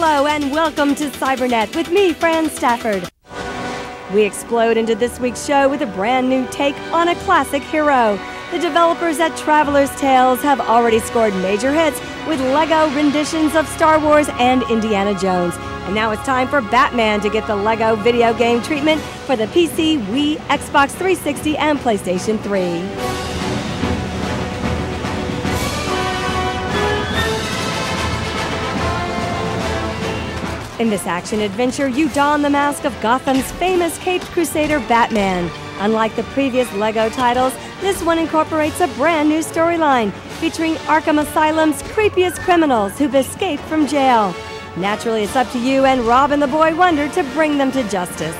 Hello and welcome to Cybernet with me, Fran Stafford. We explode into this week's show with a brand new take on a classic hero. The developers at Traveler's Tales have already scored major hits with LEGO renditions of Star Wars and Indiana Jones. And now it's time for Batman to get the LEGO video game treatment for the PC, Wii, Xbox 360, and PlayStation 3. In this action-adventure, you don the mask of Gotham's famous caped crusader Batman. Unlike the previous LEGO titles, this one incorporates a brand new storyline featuring Arkham Asylum's creepiest criminals who've escaped from jail. Naturally, it's up to you and Robin the Boy Wonder to bring them to justice.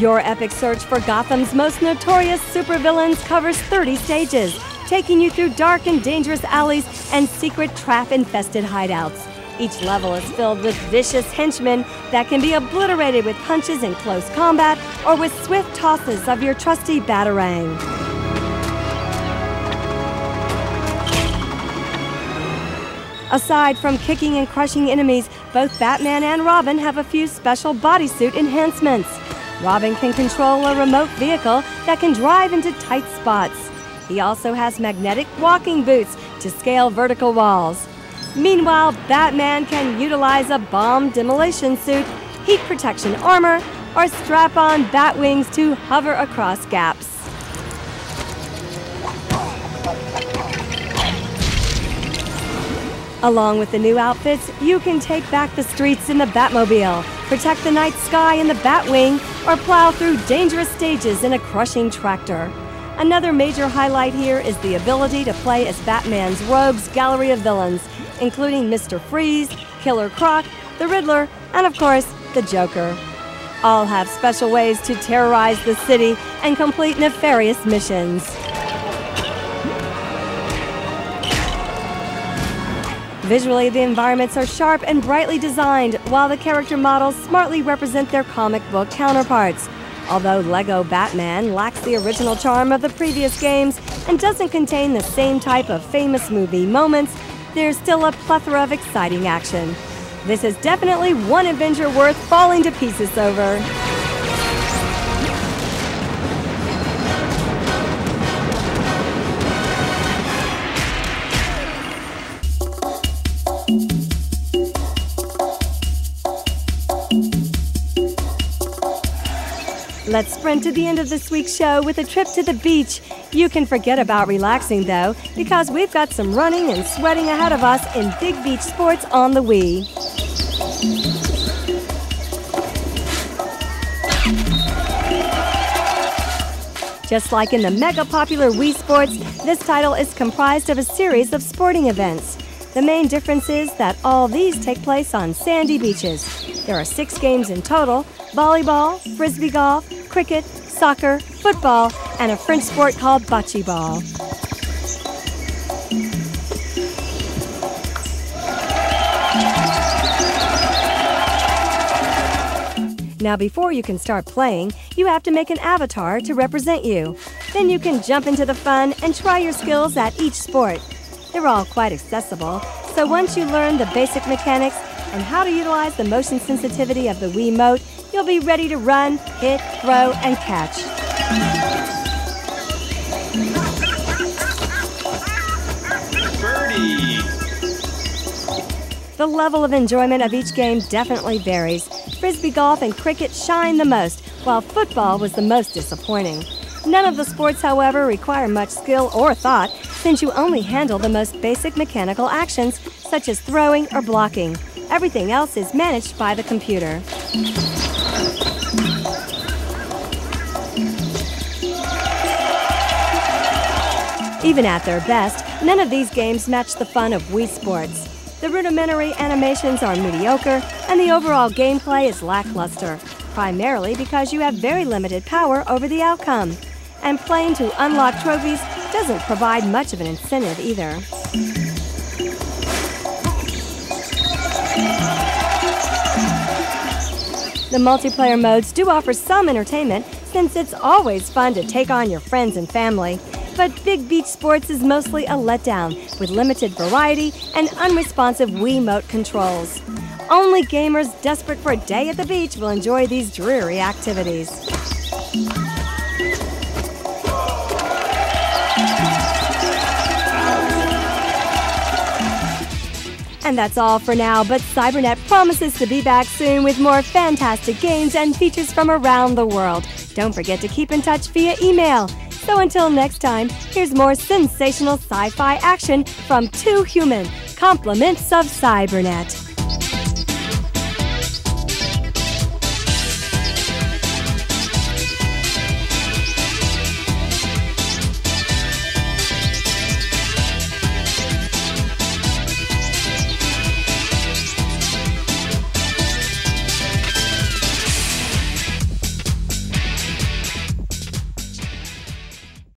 Your epic search for Gotham's most notorious supervillains covers 30 stages, taking you through dark and dangerous alleys and secret trap-infested hideouts. Each level is filled with vicious henchmen that can be obliterated with punches in close combat or with swift tosses of your trusty batarang. Aside from kicking and crushing enemies, both Batman and Robin have a few special bodysuit enhancements. Robin can control a remote vehicle that can drive into tight spots. He also has magnetic walking boots to scale vertical walls. Meanwhile, Batman can utilize a bomb demolition suit, heat protection armor, or strap-on bat wings to hover across gaps. Along with the new outfits, you can take back the streets in the Batmobile, protect the night sky in the Batwing, or plow through dangerous stages in a crushing tractor. Another major highlight here is the ability to play as Batman's rogues gallery of villains, including Mr. Freeze, Killer Croc, the Riddler, and of course, the Joker. All have special ways to terrorize the city and complete nefarious missions. Visually, the environments are sharp and brightly designed, while the character models smartly represent their comic book counterparts. Although LEGO Batman lacks the original charm of the previous games and doesn't contain the same type of famous movie moments, there's still a plethora of exciting action. This is definitely one adventure worth falling to pieces over. Let's sprint to the end of this week's show with a trip to the beach. You can forget about relaxing, though, because we've got some running and sweating ahead of us in big beach sports on the Wii. Just like in the mega-popular Wii Sports, this title is comprised of a series of sporting events. The main difference is that all these take place on sandy beaches. There are 6 games in total: volleyball, frisbee golf, cricket, soccer, football, and a French sport called bocce ball. Now, before you can start playing, you have to make an avatar to represent you. Then you can jump into the fun and try your skills at each sport. They're all quite accessible, so once you learn the basic mechanics and how to utilize the motion sensitivity of the Wiimote, you'll be ready to run, hit, throw, and catch. Birdie! The level of enjoyment of each game definitely varies. Frisbee golf and cricket shine the most, while football was the most disappointing. None of the sports, however, require much skill or thought, since you only handle the most basic mechanical actions, such as throwing or blocking. Everything else is managed by the computer. Even at their best, none of these games match the fun of Wii Sports. The rudimentary animations are mediocre, and the overall gameplay is lackluster, primarily because you have very limited power over the outcome. And playing to unlock trophies doesn't provide much of an incentive either. The multiplayer modes do offer some entertainment, since it's always fun to take on your friends and family. but Big Beach Sports is mostly a letdown, with limited variety and unresponsive Wiimote controls. Only gamers desperate for a day at the beach will enjoy these dreary activities. And that's all for now, but Cybernet promises to be back soon with more fantastic games and features from around the world. Don't forget to keep in touch via email. So until next time, here's more sensational sci-fi action from two human compliments of Cybernet.